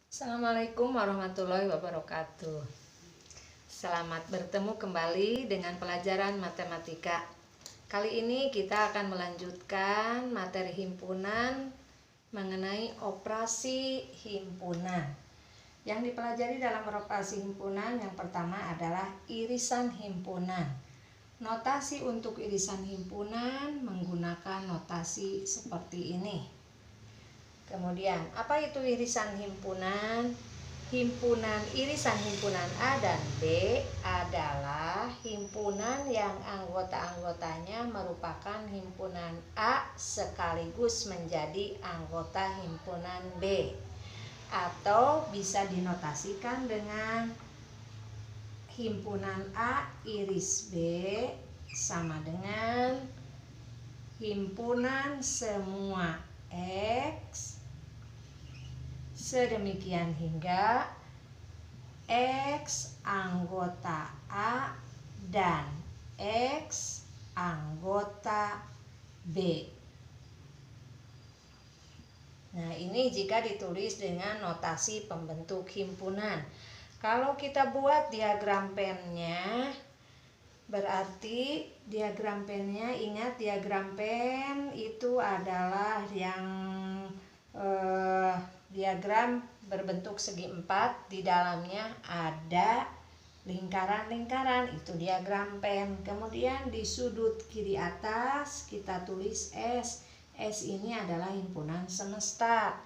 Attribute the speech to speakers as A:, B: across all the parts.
A: Assalamualaikum warahmatullahi wabarakatuh. Selamat bertemu kembali dengan pelajaran matematika. Kali ini kita akan melanjutkan materi himpunan mengenai operasi himpunan. Yang dipelajari dalam operasi himpunan yang pertama adalah irisan himpunan. Notasi untuk irisan himpunan menggunakan notasi seperti ini. Kemudian, apa itu irisan himpunan? Irisan himpunan A dan B adalah himpunan yang anggota-anggotanya merupakan himpunan A sekaligus menjadi anggota himpunan B. Atau bisa dinotasikan dengan himpunan A iris B sama dengan himpunan semua X sedemikian hingga X anggota A dan X anggota B. Nah, ini jika ditulis dengan notasi pembentuk himpunan. Kalau kita buat diagram pennya, berarti diagram pennya, ingat diagram pen itu adalah yang diagram berbentuk segi 4, di dalamnya ada lingkaran-lingkaran, itu diagram pen. Kemudian di sudut kiri atas kita tulis S. S ini adalah himpunan semesta.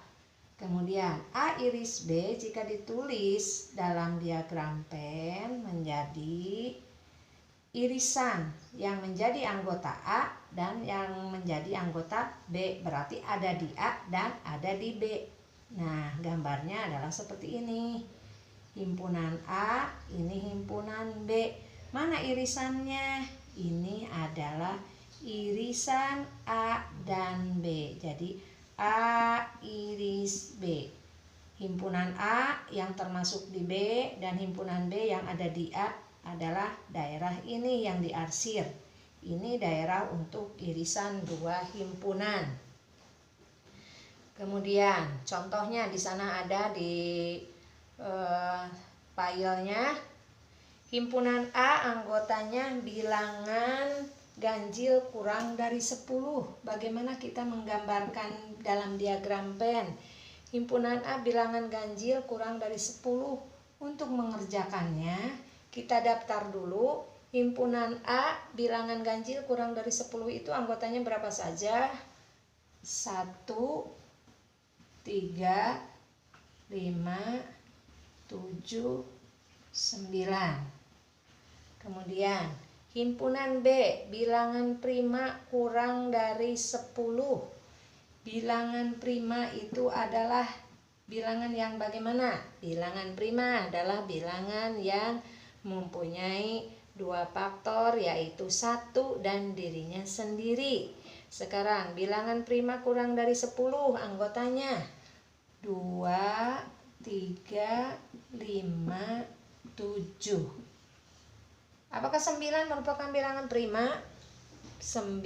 A: Kemudian A iris B jika ditulis dalam diagram pen menjadi irisan yang menjadi anggota A dan yang menjadi anggota B, berarti ada di A dan ada di B. Nah, gambarnya adalah seperti ini. Himpunan A, ini himpunan B. Mana irisannya? Ini adalah irisan A dan B. Jadi A iris B. Himpunan A yang termasuk di B dan himpunan B yang ada di A adalah daerah ini yang diarsir. Ini daerah untuk irisan dua himpunan. Kemudian contohnya di sana ada di filenya. Himpunan A anggotanya bilangan ganjil kurang dari 10. Bagaimana kita menggambarkan dalam diagram pen? Himpunan A bilangan ganjil kurang dari 10. Untuk mengerjakannya, kita daftar dulu. Himpunan A bilangan ganjil kurang dari 10 itu anggotanya berapa saja? 1, 3, 5, 7, 9. Kemudian himpunan B bilangan prima kurang dari 10. Bilangan prima itu adalah bilangan yang bagaimana? Bilangan prima adalah bilangan yang mempunyai dua faktor, yaitu 1 dan dirinya sendiri. Sekarang bilangan prima kurang dari 10 anggotanya 2, 3, 5, 7. Apakah 9 merupakan bilangan prima? 9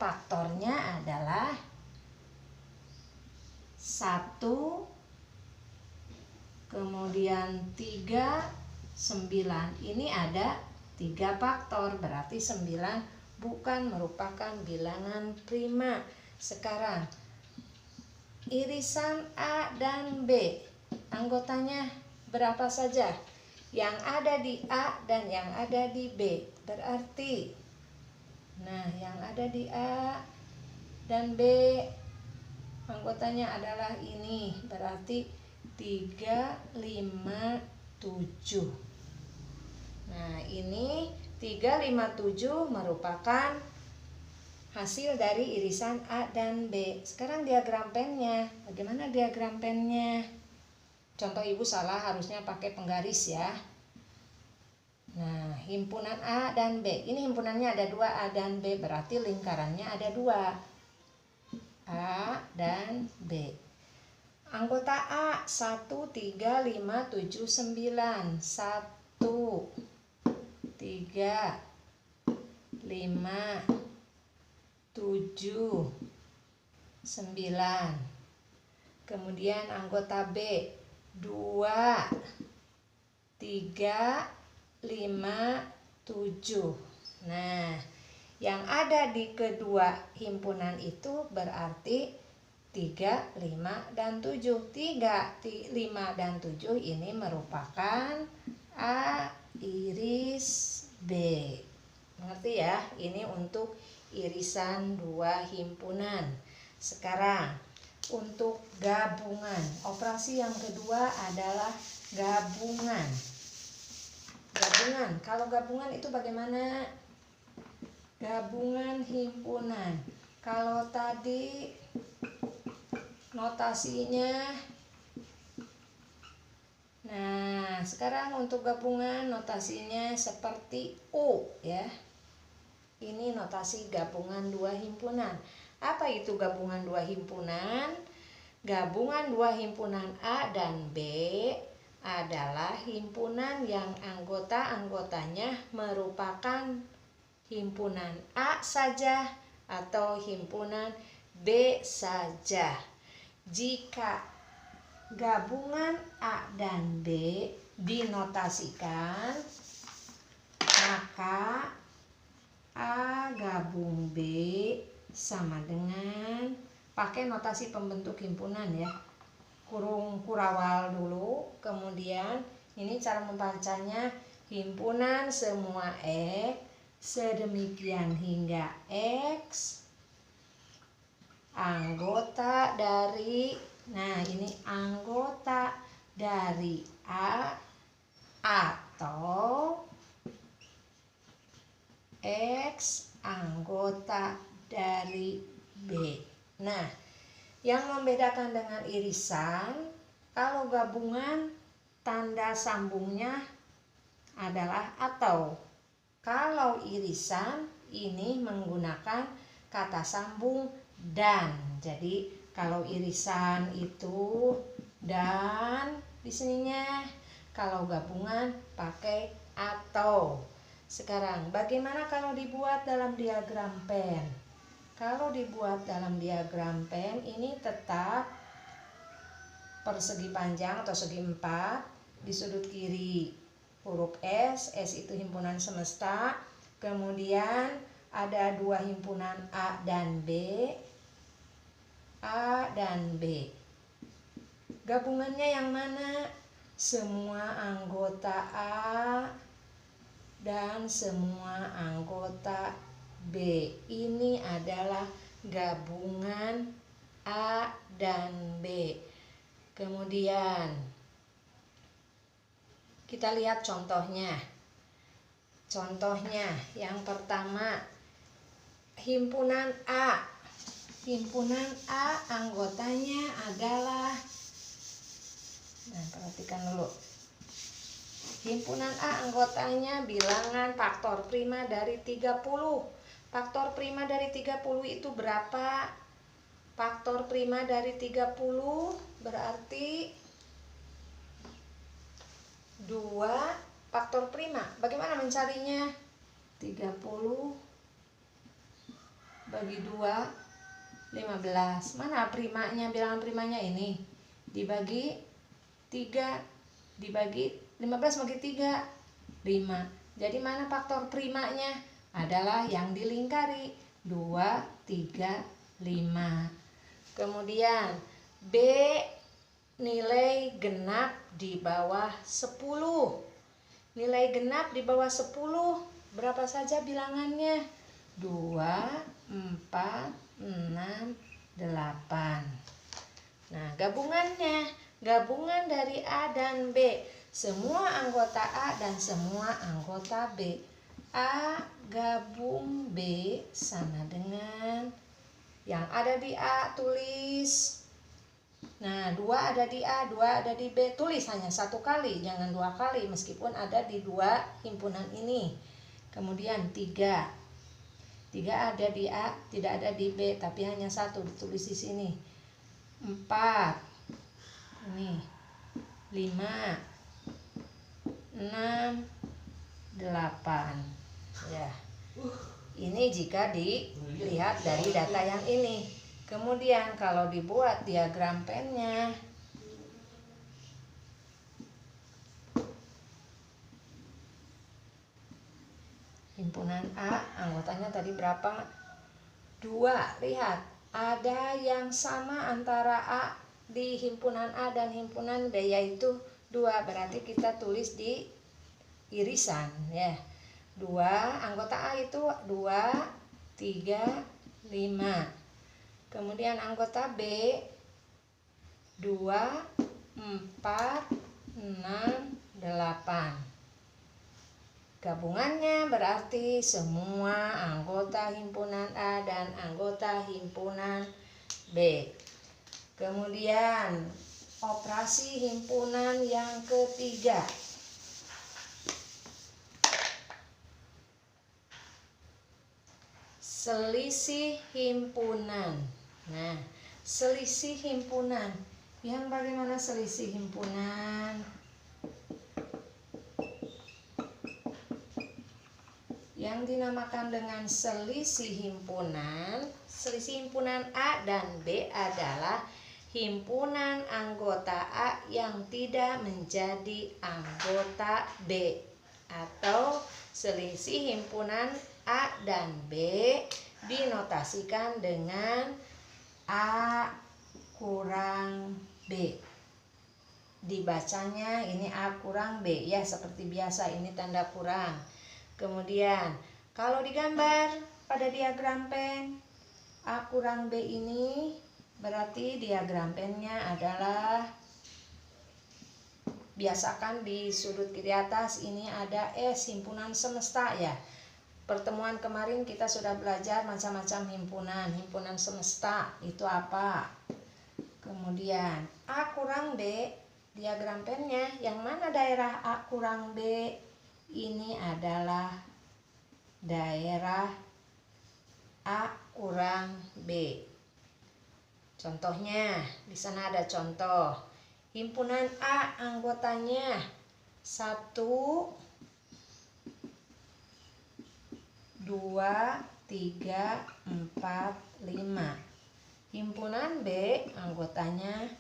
A: faktornya adalah 1, kemudian 3, 9. Ini ada 3 faktor, berarti 9 bukan merupakan bilangan prima. Sekarang irisan A dan B anggotanya berapa saja? Yang ada di A dan yang ada di B. Berarti yang ada di A dan B anggotanya adalah ini. Berarti 3, 5, 7. Nah, ini 3, 5, 7 merupakan hasil dari irisan A dan B. Sekarang diagram pennya. Bagaimana diagram pennya? Contoh ibu salah, harusnya pakai penggaris ya. Nah, himpunan A dan B. Ini himpunannya ada 2, A dan B. Berarti lingkarannya ada 2. A dan B. Anggota A 1, 3, 5, 7, 9. 1, 3, 5, 7, 9. Kemudian anggota B 2, 3, 5, 7. Nah, yang ada di kedua himpunan itu berarti 3, 5, dan 7. 3, 5, dan 7 ini merupakan A, iris B. Mengerti ya? Ini untuk irisan dua himpunan. Sekarang untuk gabungan. Operasi yang kedua adalah gabungan. Gabungan. Kalau gabungan itu bagaimana? Gabungan himpunan. Kalau tadi notasinya, nah sekarang untuk gabungan notasinya seperti U ya. Ini notasi gabungan dua himpunan. Apa itu gabungan dua himpunan? Gabungan dua himpunan A dan B adalah himpunan yang anggota-anggotanya merupakan himpunan A saja atau himpunan B saja. Jika gabungan A dan B dinotasikan, maka A gabung B sama dengan, pakai notasi pembentuk himpunan ya, kurung kurawal dulu, kemudian ini cara membacanya, himpunan semua X sedemikian hingga X anggota dari, nah ini anggota dari A atau X anggota dari B. Nah, yang membedakan dengan irisan, kalau gabungan tanda sambungnya adalah atau. Kalau irisan ini menggunakan kata sambung dan. Jadi kalau irisan itu dan di sininya, kalau gabungan pakai atau. Sekarang bagaimana kalau dibuat dalam diagram pen? Kalau dibuat dalam diagram pen ini tetap persegi panjang atau segi 4, di sudut kiri huruf S itu himpunan semesta, kemudian ada dua himpunan A dan B, A dan B. Gabungannya yang mana? Semua anggota A dan semua anggota B. Ini adalah gabungan A dan B. Kemudian kita lihat contohnya. Contohnya yang pertama, himpunan A. Himpunan A anggotanya adalah, nah perhatikan dulu. Himpunan A anggotanya bilangan faktor prima dari 30. Faktor prima dari 30 itu berapa? Faktor prima dari 30 berarti 2 faktor prima. Bagaimana mencarinya? 30 bagi 2, 15. Mana primanya? Bilangan primanya ini. Dibagi 3, dibagi 15 bagi 3, 5. Jadi mana faktor primanya? Adalah yang dilingkari, 2, 3, 5. Kemudian B, nilai genap di bawah 10. Nilai genap di bawah 10 berapa saja bilangannya? 2, 4, 6, 8. Nah, gabungannya, gabungan dari A dan B, semua anggota A dan semua anggota B. A gabung B sama dengan, yang ada di A tulis. Nah, 2 ada di A, 2 ada di B, tulis hanya 1 kali, jangan 2 kali meskipun ada di 2 himpunan ini. Kemudian 3 ada di A, tidak ada di B, tapi hanya 1 ditulis di sini. 4 ini, 5, 6, 8 ya. Ini jika dilihat dari data yang ini. Kemudian kalau dibuat diagram pennya, himpunan A, anggotanya tadi berapa? 2. Lihat, ada yang sama antara A di himpunan A dan himpunan B, yaitu 2. Berarti kita tulis di irisan ya. 2, anggota A itu 2, 3, 5. Kemudian anggota B 2, 4, 6, 8. Gabungannya berarti semua anggota himpunan A dan anggota himpunan B. Kemudian operasi himpunan yang ketiga. Selisih himpunan. Nah, selisih himpunan. Yang bagaimana selisih himpunan? Yang dinamakan dengan selisih himpunan A dan B adalah himpunan anggota A yang tidak menjadi anggota B, atau selisih himpunan A dan B dinotasikan dengan A kurang B. Dibacanya ini A kurang B ya, seperti biasa ini tanda kurang. Kemudian kalau digambar pada diagram pen, A kurang B ini berarti diagram pennya adalah, biasakan di sudut kiri atas ini ada S, himpunan semesta ya. Pertemuan kemarin kita sudah belajar macam-macam himpunan semesta itu apa. Kemudian A kurang B, diagram pennya yang mana daerah A kurang B? Ini adalah daerah A kurang B. Contohnya, di sana ada contoh. Himpunan A anggotanya 1, 2, 3, 4, 5. Himpunan B anggotanya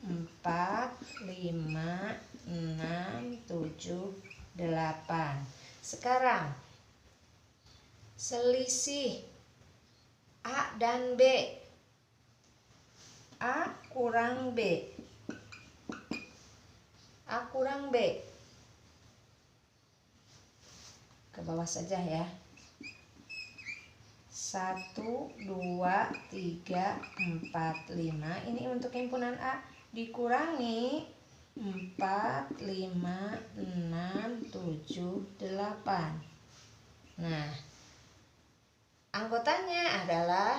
A: 4, 5, 6, 7, 8. Sekarang selisih A dan B. A kurang B. A kurang B. Ke bawah saja ya. 1, 2, 3, 4, 5. Ini untuk himpunan A. Dikurangi 4, 5, 6, 7, 8. Nah, anggotanya adalah,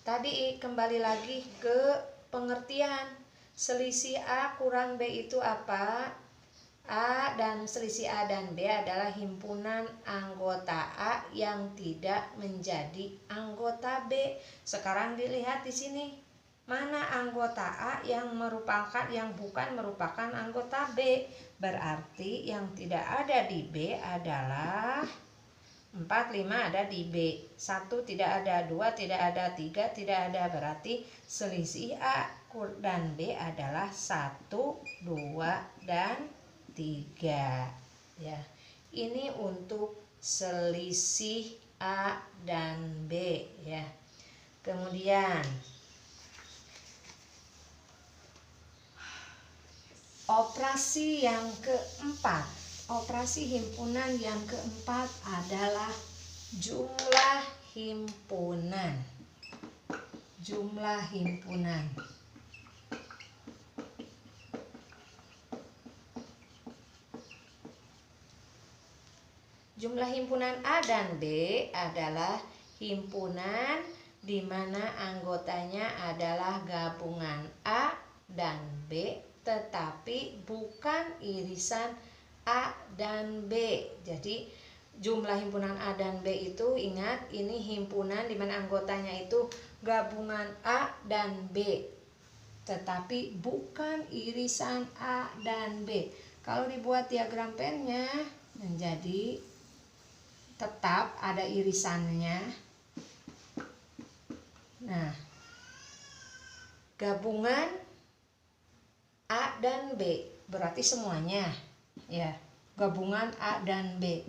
A: tadi kembali lagi ke pengertian. Selisih A kurang B itu apa? A dan selisih A dan B adalah himpunan anggota A yang tidak menjadi anggota B. Sekarang dilihat di sini. Mana anggota A yang bukan merupakan anggota B? Berarti yang tidak ada di B adalah 4, 5 ada di B. 1 tidak ada, 2 tidak ada, 3 tidak ada. Berarti selisih A dan B adalah 1, 2, dan 3. Ya. Ini untuk selisih A dan B ya. Kemudian operasi yang keempat, operasi himpunan yang keempat adalah jumlah himpunan. Jumlah himpunan. Jumlah himpunan A dan B adalah himpunan di mana anggotanya adalah gabungan A dan B, tetapi bukan irisan A dan B. Jadi jumlah himpunan A dan B itu, ingat, ini himpunan di mana anggotanya itu gabungan A dan B, tetapi bukan irisan A dan B. Kalau dibuat diagram pennya menjadi tetap ada irisannya. Nah, gabungan A dan B berarti semuanya ya, gabungan A dan B.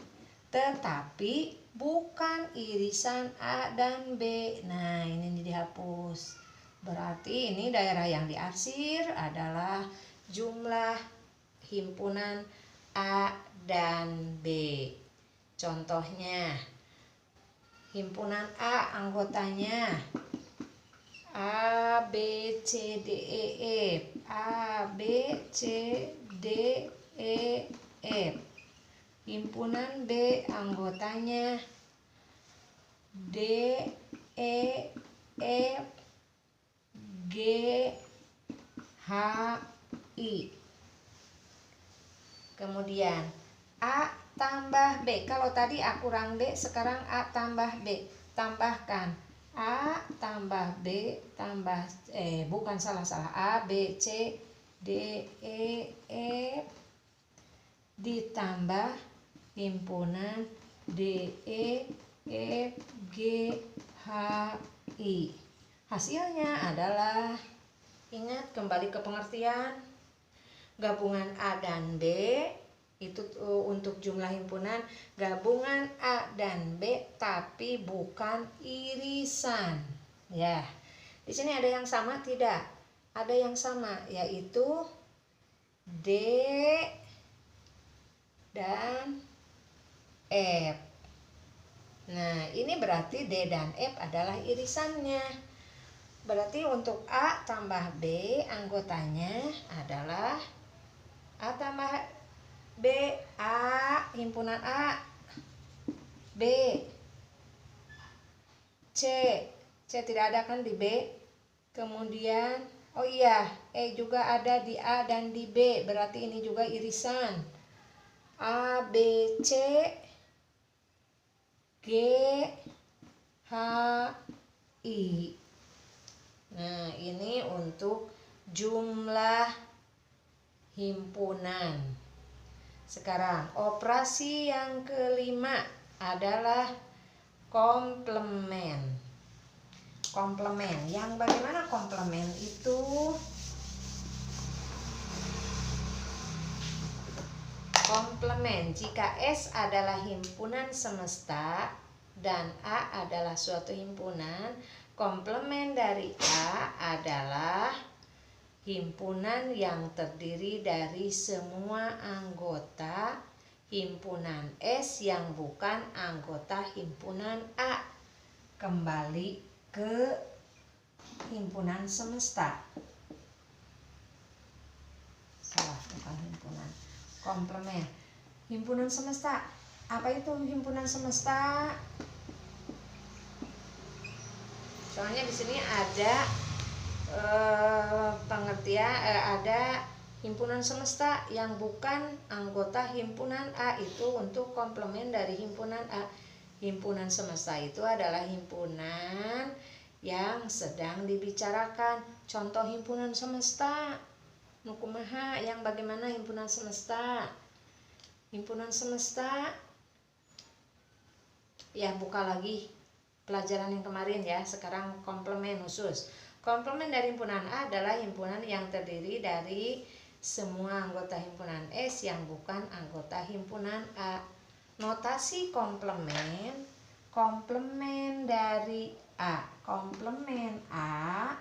A: tetapi bukan irisan A dan B. Nah, ini dihapus. Berarti ini daerah yang diarsir adalah jumlah himpunan A dan B. Contohnya, himpunan A anggotanya A, B, C, D, E, F. A, B, C, D, E, F. Himpunan B anggotanya D, E, F, G, H, I. Kemudian A tambah B. Kalau tadi A kurang B, sekarang A tambah B. Tambahkan A tambah B tambah bukan salah A, B, C, D, E, F ditambah himpunan D, E, F, G, H, I. Hasilnya adalah, ingat kembali ke pengertian, gabungan A dan B itu untuk jumlah himpunan gabungan A dan B tapi bukan irisan. Ya. Di sini ada yang sama tidak? Ada yang sama, yaitu D dan F. Nah, ini berarti D dan F adalah irisannya. Berarti untuk A tambah B anggotanya adalah A tambah B, A, himpunan A, B, C tidak ada kan di B. Kemudian, oh iya, E juga ada di A dan di B, berarti ini juga irisan. A, B, C, G, H, I. Nah, ini untuk jumlah himpunan. Sekarang operasi yang kelima adalah komplement. Komplement. Yang bagaimana komplement itu? Komplement jika S adalah himpunan semesta dan A adalah suatu himpunan, komplement dari A adalah himpunan yang terdiri dari semua anggota himpunan S yang bukan anggota himpunan A. Kembali ke himpunan semesta. Salah, bukan himpunan. Komplement. Himpunan semesta. Apa itu himpunan semesta? Soalnya di sini ada pengertian, ada himpunan semesta yang bukan anggota himpunan A, itu untuk komplement dari himpunan A. Himpunan semesta itu adalah himpunan yang sedang dibicarakan. Contoh himpunan semesta nukumaha, yang bagaimana himpunan semesta? Himpunan semesta, ya buka lagi pelajaran yang kemarin ya, sekarang komplement khusus. Komplement dari himpunan A adalah himpunan yang terdiri dari semua anggota himpunan S yang bukan anggota himpunan A. Notasi komplement, komplement dari A. Komplement A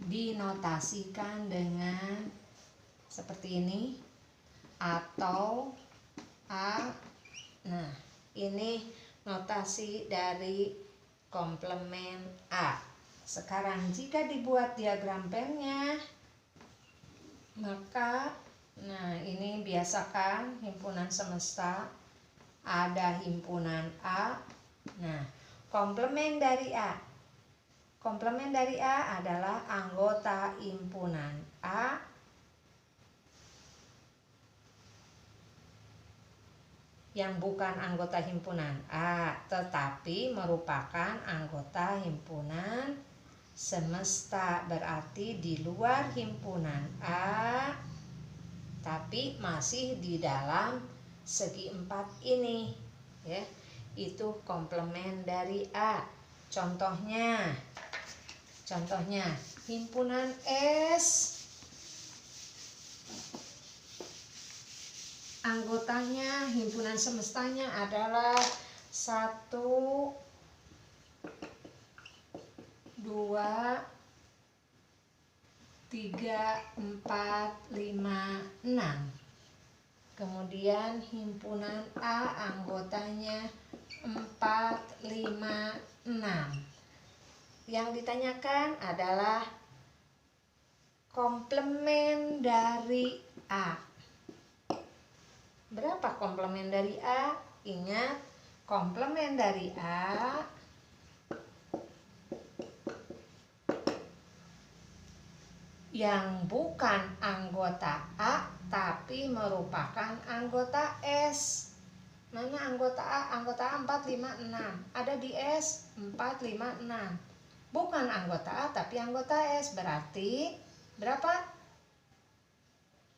A: dinotasikan dengan seperti ini atau A. Nah, ini notasi dari komplement A. Sekarang jika dibuat diagram pennya, maka nah ini biasakan himpunan semesta ada himpunan A. Nah, komplement dari A. Komplement dari A adalah anggota himpunan A yang bukan anggota himpunan A, tetapi merupakan anggota himpunan semesta, berarti di luar himpunan A, tapi masih di dalam segi empat ini, ya. Itu komplement dari A. Contohnya himpunan S anggotanya, himpunan semestanya adalah 1, 2, 3, 4, 5, 6. Kemudian himpunan A anggotanya 4, 5, 6. Yang ditanyakan adalah komplement dari A. Berapa komplement dari A? Ingat, komplement dari A yang bukan anggota A tapi merupakan anggota S. Mana anggota A? Anggota A 4, 5, 6. Ada di S 4, 5, 6. Bukan anggota A tapi anggota S. Berarti berapa?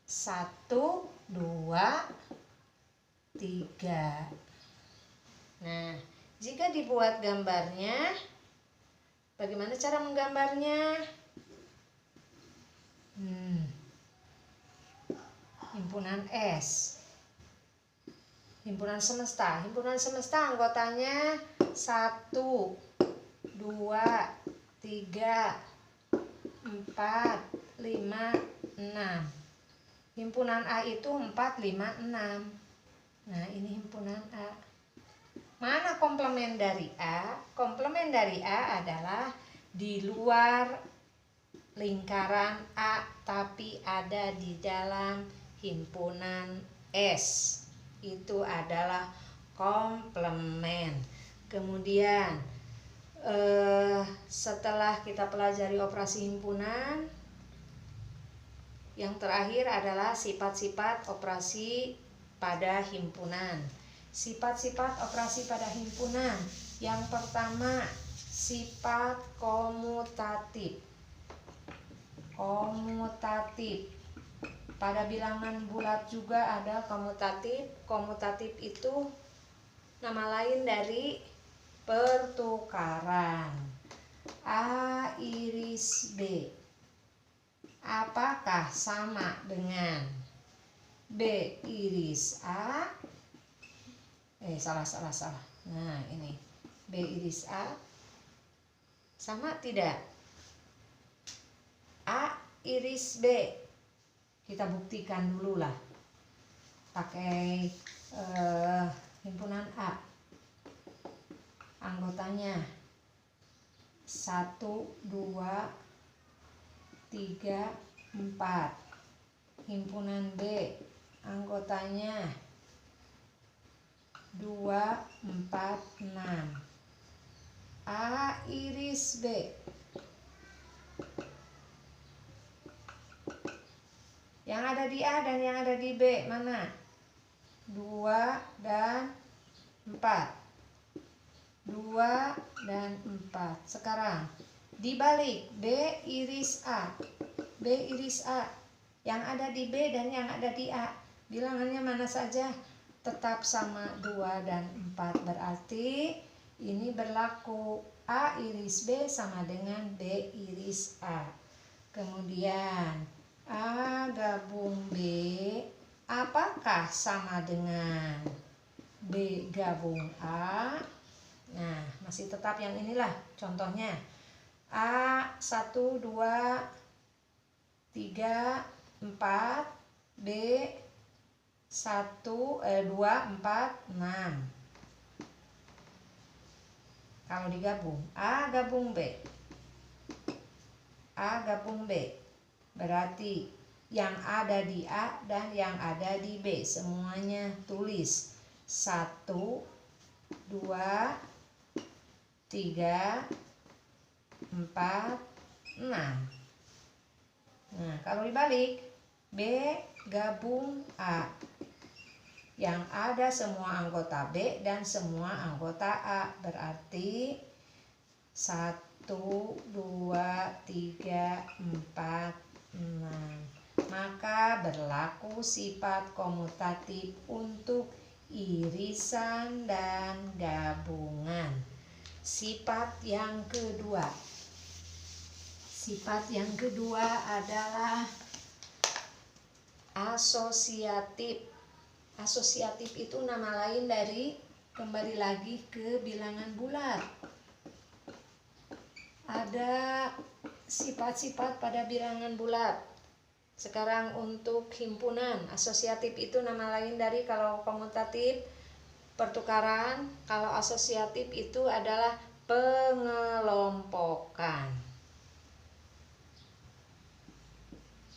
A: 1, 2, 3. Nah, jika dibuat gambarnya, bagaimana cara menggambarnya? Himpunan S, himpunan semesta. Himpunan semesta anggotanya 1, 2, 3, 4, 5, 6. Himpunan A itu 4, 5, 6. Nah, ini himpunan A. Mana komplement dari A? Komplement dari A adalah di luar lingkaran A tapi ada di dalam himpunan S. Itu adalah komplement. Kemudian setelah kita pelajari operasi himpunan, yang terakhir adalah sifat-sifat operasi pada himpunan. Sifat-sifat operasi pada himpunan. Yang pertama, sifat komutatif. Komutatif. Pada bilangan bulat juga ada komutatif. Komutatif itu nama lain dari pertukaran. A iris B apakah sama dengan B iris A? Salah. Nah, ini B iris A sama tidak? A iris B. Kita buktikan dulu lah. Pakai himpunan A. Anggotanya 1, 2, 3, 4. Himpunan B anggotanya 2, 4, 6. A iris B. Yang ada di A dan yang ada di B mana? 2 dan 4. 2 dan 4. Sekarang dibalik, B iris A. B iris A. Yang ada di B dan yang ada di A, bilangannya mana saja? Tetap sama 2 dan 4. Berarti ini berlaku A iris B sama dengan B iris A. Kemudian A gabung B apakah sama dengan B gabung A? Nah, masih tetap yang inilah contohnya. A 1, 2, 3, 4, B 1, 2, 4, 6. Kalau digabung, A gabung B. A gabung B. Berarti yang ada di A dan yang ada di B semuanya tulis 1, 2, 3, 4, 6. Nah, kalau dibalik, B gabung A. Yang ada semua anggota B dan semua anggota A. Berarti 1, 2, 3, 4, 6. Maka berlaku sifat komutatif untuk irisan dan gabungan. Sifat yang kedua. Sifat yang kedua adalah asosiatif. Asosiatif itu nama lain dari, kembali lagi ke bilangan bulat. Ada sifat-sifat pada bilangan bulat. Sekarang untuk himpunan, asosiatif itu nama lain dari, kalau komutatif pertukaran, kalau asosiatif itu adalah pengelompokan.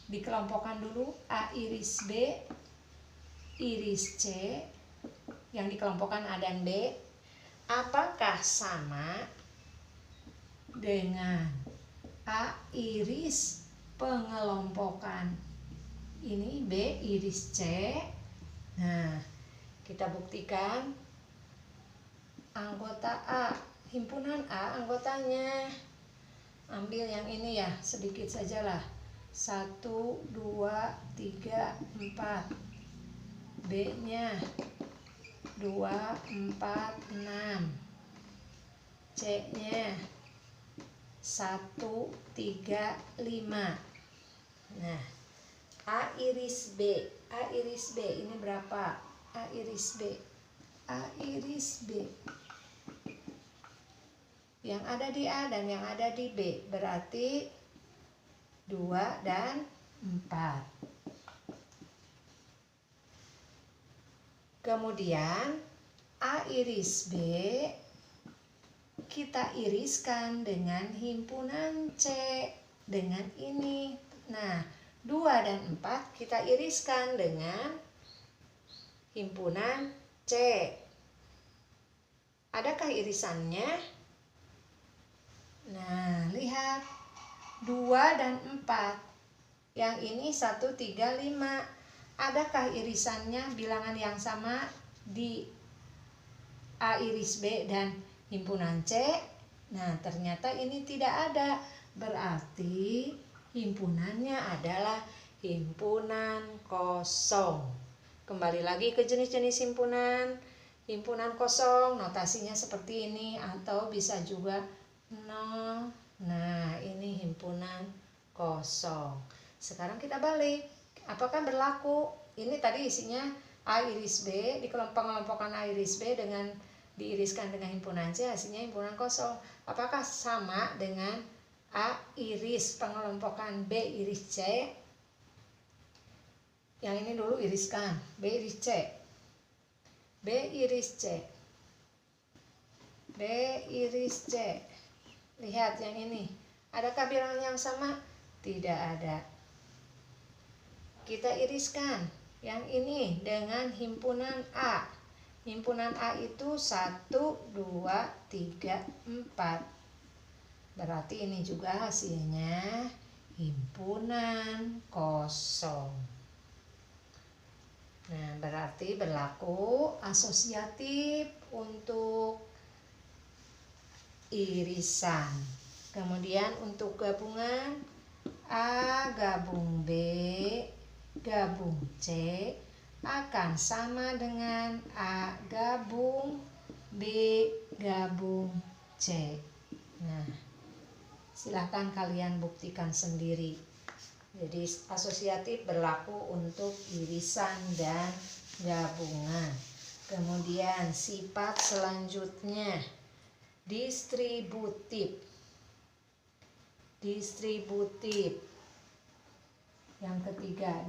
A: Dikelompokkan dulu, A iris B, iris C, yang dikelompokkan A dan B. Apakah sama dengan A iris pengelompokan ini B iris C? Nah, kita buktikan. Anggota A, himpunan A, anggotanya ambil yang ini ya, sedikit sajalah. 1, 2, 3, 4. B nya 2, 4, 6. C nya 1, 3, 5. Nah, A iris B, A iris B ini berapa? A iris B, A iris B yang ada di A dan yang ada di B, berarti 2 dan 4. Kemudian A iris B kita iriskan dengan himpunan C, dengan ini. Nah, 2 dan 4 kita iriskan dengan himpunan C. Adakah irisannya? Nah, lihat 2 dan 4. Yang ini 1, 3, 5. Adakah irisannya bilangan yang sama di A iris B dan himpunan C? Nah, ternyata ini tidak ada. Berarti himpunannya adalah himpunan kosong. Kembali lagi ke jenis-jenis himpunan. Himpunan kosong notasinya seperti ini, atau bisa juga 0. Nah, ini himpunan kosong. Sekarang kita balik. Apakah berlaku? Ini tadi isinya A iris B, di pengelompokan A iris B dengan diiriskan dengan himpunan C, hasilnya himpunan kosong. Apakah sama dengan A iris pengelompokan B iris C? Yang ini dulu iriskan, B iris C. B iris C. B iris C. Lihat yang ini. Adakah bilangan yang sama? Tidak ada. Kita iriskan yang ini dengan himpunan A. Himpunan A itu 1, 2, 3, 4. Berarti ini juga hasilnya himpunan kosong. Nah, berarti berlaku asosiatif untuk irisan. Kemudian untuk gabungan, A gabung B gabung C akan sama dengan A gabung B gabung C. Nah, silahkan kalian buktikan sendiri. Jadi asosiatif berlaku untuk irisan dan gabungan. Kemudian sifat selanjutnya distributif. Distributif. Yang ketiga,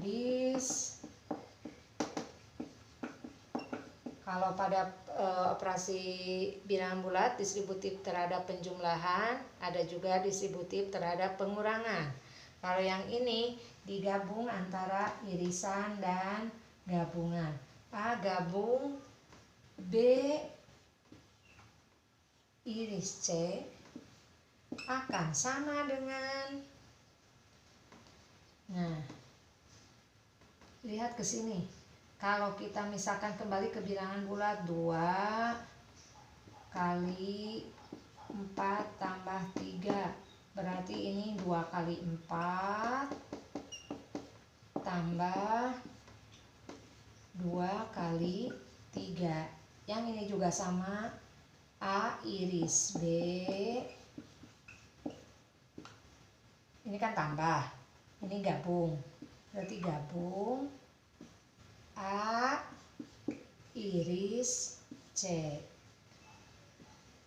A: kalau pada operasi bilangan bulat distributif terhadap penjumlahan, ada juga distributif terhadap pengurangan. Kalau yang ini digabung antara irisan dan gabungan. A gabung B iris C akan sama dengan, nah, lihat ke sini. Kalau kita misalkan kembali ke bilangan bulat, 2 kali 4 tambah 3. Berarti ini 2 kali 4 tambah 2 kali 3. Yang ini juga sama, A iris B. Ini kan tambah, ini gabung. Berarti gabung A iris C.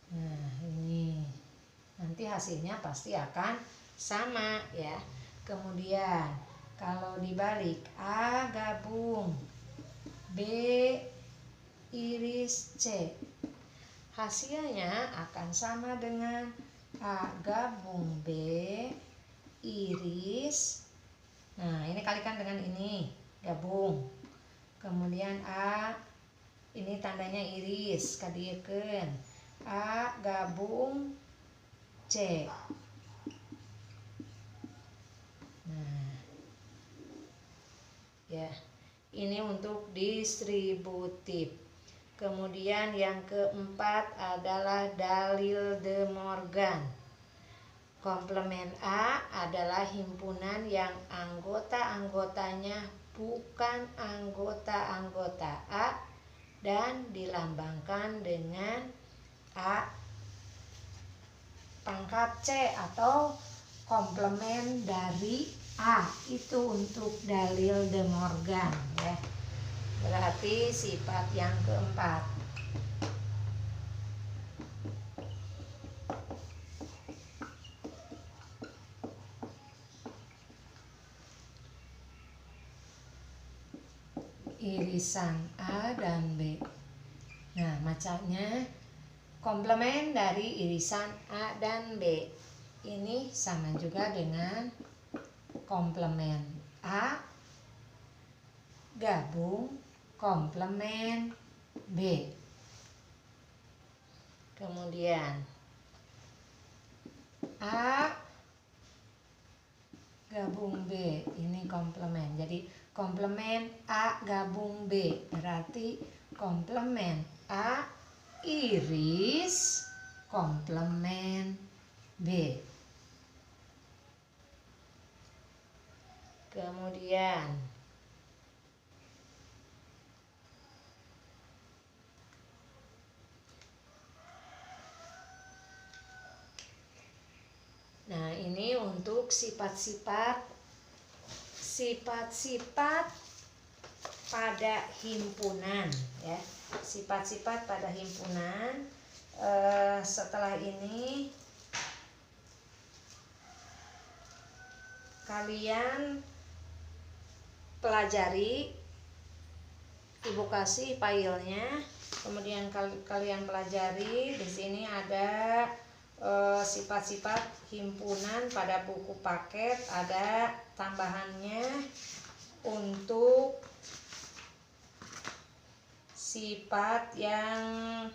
A: Nah, ini nanti hasilnya pasti akan sama ya. Kemudian kalau dibalik, A gabung B iris C, hasilnya akan sama dengan A gabung B iris. Nah, ini kalikan dengan ini, gabung. Kemudian A, ini tandanya iris, kadiekeun. A gabung C. Nah, ya, ini untuk distributif. Kemudian yang keempat adalah dalil De Morgan. Komplemen A adalah himpunan yang anggota-anggotanya bukan anggota-anggota A dan dilambangkan dengan A pangkat C atau komplemen dari A. Itu untuk dalil De Morgan ya. Berarti sifat yang keempat. Irisan A dan B. Nah, macamnya komplemen dari irisan A dan B. Ini sama juga dengan komplemen A gabung komplemen B. Kemudian A gabung B, ini komplemen. Jadi komplemen A gabung B berarti komplemen A iris komplemen B. Kemudian nah, ini untuk sifat-sifat pada himpunan ya. Sifat-sifat pada himpunan. Setelah ini kalian pelajari, ibu kasih filenya, kemudian kalian pelajari. Di sini ada sifat-sifat himpunan pada buku paket, ada tambahannya untuk sifat yang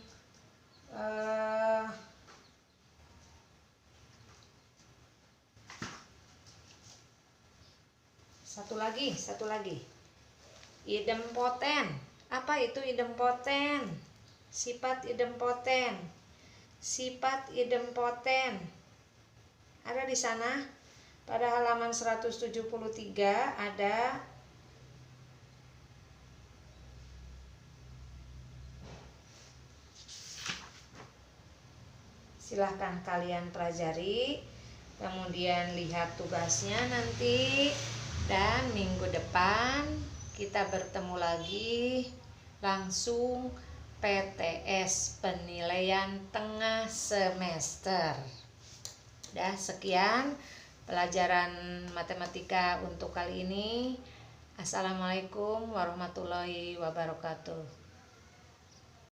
A: satu lagi idempoten. Apa itu idempoten? Sifat idempoten ada di sana pada halaman 173 ada. Silahkan kalian pelajari, kemudian lihat tugasnya nanti, dan minggu depan kita bertemu lagi langsung PTS, penilaian tengah semester. Dah, sekian pelajaran matematika untuk kali ini. Assalamualaikum warahmatullahi wabarakatuh.